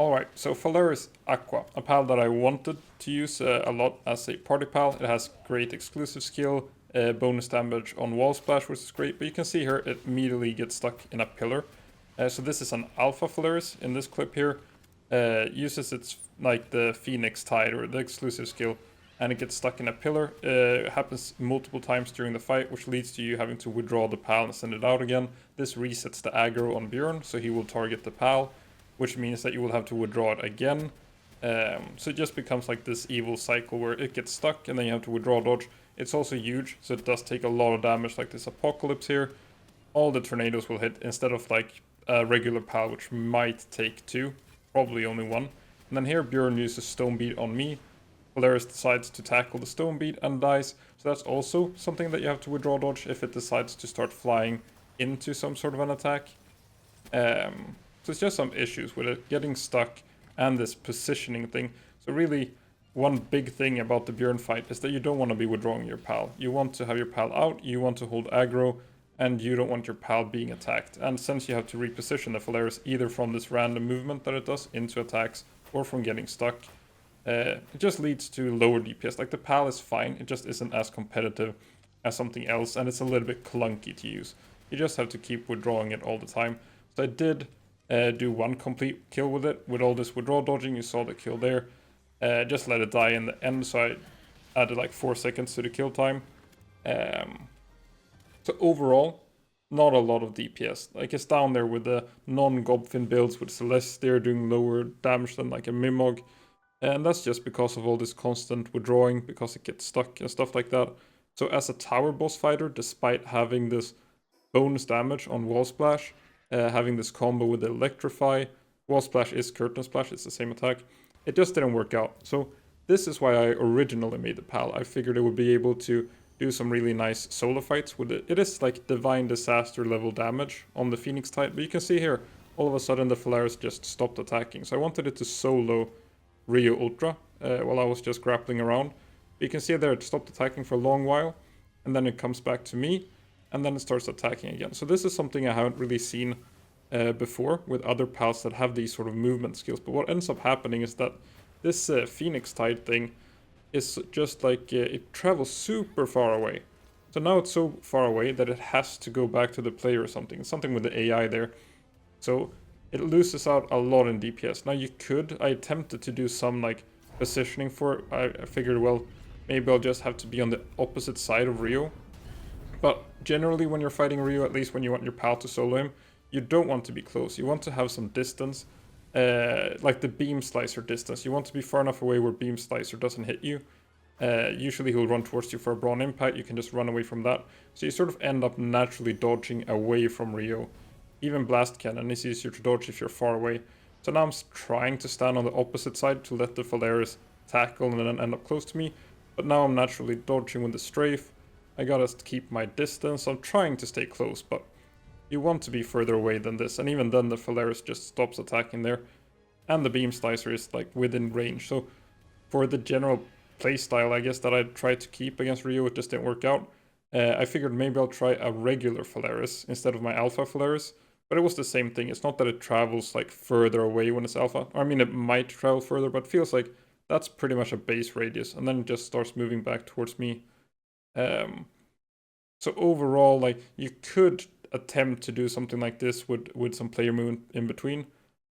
Alright, so Faleris Aqua, a pal that I wanted to use a lot as a party pal. It has great exclusive skill, bonus damage on wall splash, which is great, but you can see here it immediately gets stuck in a pillar. So this is an alpha Faleris in this clip here. Uses its like the Phoenix Tide or the exclusive skill, and it gets stuck in a pillar. It happens multiple times during the fight, which leads to you having to withdraw the pal and send it out again. This resets the aggro on Bjorn, so he will target the pal, which means that you will have to withdraw it again. So it just becomes like this evil cycle where it gets stuck and then you have to withdraw dodge. It's also huge, so it does take a lot of damage, like this Apocalypse here. All the tornadoes will hit instead of like a regular pal, which might take 2, probably only 1. And then here Bjorn uses Stone Beat on me. Faleris decides to tackle the Stone Beat and dies, so that's also something that you have to withdraw dodge if it decides to start flying into some sort of an attack. So it's just some issues with it getting stuck and this positioning thing. So really, one big thing about the Bjorn fight is that you don't want to be withdrawing your pal. You want to have your pal out, you want to hold aggro, and you don't want your pal being attacked. And since you have to reposition the Faleris either from this random movement that it does into attacks or from getting stuck, it just leads to lower DPS. Like the pal is fine, it just isn't as competitive as something else, and it's a little bit clunky to use. You just have to keep withdrawing it all the time. So I did do one complete kill with it. With all this withdrawal dodging, you saw the kill there. Just let it die in the end, so I added like 4 seconds to the kill time. So overall, not a lot of DPS. Like it's down there with the non-Gobfin builds with Celeste. They're doing lower damage than like a Mimog. And that's just because of all this constant withdrawing, because it gets stuck and stuff like that. So as a tower boss fighter, despite having this bonus damage on wall splash, having this combo with the Electrify, wall splash is curtain splash, it's the same attack, it just didn't work out. So this is why I originally made the pal. I figured it would be able to do some really nice solo fights with it. It is like divine disaster level damage on the Phoenix type, but you can see here, all of a sudden the Faleris just stopped attacking. So I wanted it to solo Rio Ultra while I was just grappling around. But you can see there it stopped attacking for a long while, and then it comes back to me, and then it starts attacking again. So this is something I haven't really seen before with other pals that have these sort of movement skills. But what ends up happening is that this Phoenix Tide thing is just like it travels super far away. So now it's so far away that it has to go back to the player or something. It's something with the AI there. So it loses out a lot in DPS. Now I attempted to do some like positioning for it. I figured, well, maybe I'll just have to be on the opposite side of Rio. But generally when you're fighting Rio, at least when you want your pal to solo him, you don't want to be close. You want to have some distance, like the Beam Slicer distance. You want to be far enough away where Beam Slicer doesn't hit you. Usually he'll run towards you for a Brawn Impact, you can just run away from that. So you sort of end up naturally dodging away from Rio. Even Blast Cannon is easier to dodge if you're far away. So now I'm trying to stand on the opposite side to let the Faleris tackle and then end up close to me. But now I'm naturally dodging with the strafe. I gotta keep my distance. I'm trying to stay close, but you want to be further away than this. And even then the Faleris just stops attacking there. And the Beam Slicer is like within range. So for the general playstyle, I guess, that I tried to keep against Rio, it just didn't work out. I figured maybe I'll try a regular Faleris instead of my Alpha Faleris. But it was the same thing. It's not that it travels like further away when it's Alpha. I mean, it might travel further, but it feels like that's pretty much a base radius. And then it just starts moving back towards me. So overall, like, you could attempt to do something like this with some player movement in between,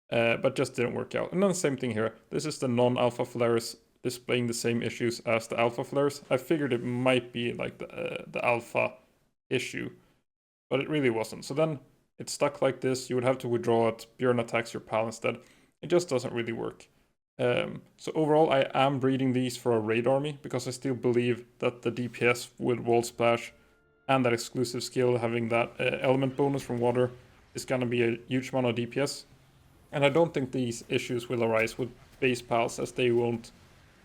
but just didn't work out. And then the same thing here. This is the non-Alpha Faleris displaying the same issues as the Alpha Faleris. I figured it might be like the Alpha issue, but it really wasn't. So then it's stuck like this. You would have to withdraw it. Bjorn attacks your pal instead. It just doesn't really work. So overall, I am breeding these for a raid army because I still believe that the DPS with Wall Splash and that exclusive skill, having that element bonus from water, is going to be a huge amount of DPS. And I don't think these issues will arise with base pals, as they won't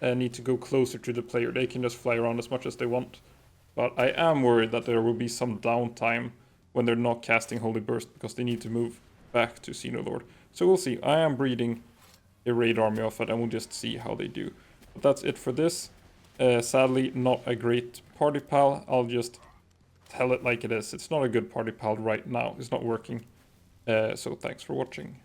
need to go closer to the player. They can just fly around as much as they want. But I am worried that there will be some downtime when they're not casting Holy Burst because they need to move back to Xenolord. So we'll see. I am breeding a raid army of it, and we'll just see how they do. But that's it for this. Sadly, not a great party pal. I'll just tell it like it is. It's not a good party pal right now. It's not working. So thanks for watching.